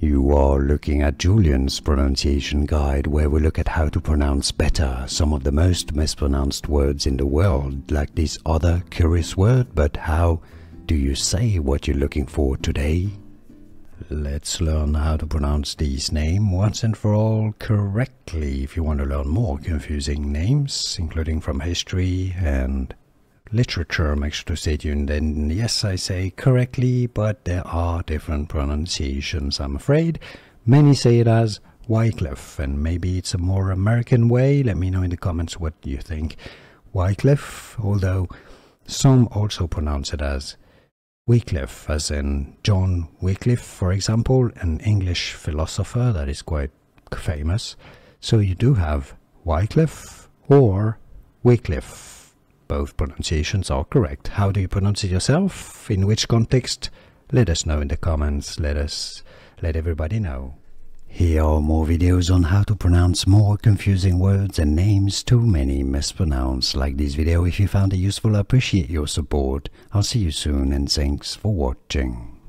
You are looking at Julian's pronunciation guide, where we look at how to pronounce better some of the most mispronounced words in the world, like this other curious word. But how do you say what you're looking for today? Let's learn how to pronounce these names once and for all correctly. If you want to learn more confusing names, including from history and literature, make sure to stay tuned. And yes, I say correctly, but there are different pronunciations, I'm afraid. Many say it as Wycliffe, and maybe it's a more American way. Let me know in the comments what you think. Wycliffe, although some also pronounce it as Wycliffe, as in John Wycliffe, for example, an English philosopher that is quite famous. So you do have Wycliffe or Wycliffe. Both pronunciations are correct. How do you pronounce it yourself? In which context? Let us know in the comments. Let everybody know. Here are more videos on how to pronounce more confusing words and names too many mispronounced. Like this video if you found it useful. I appreciate your support. I'll see you soon, and thanks for watching.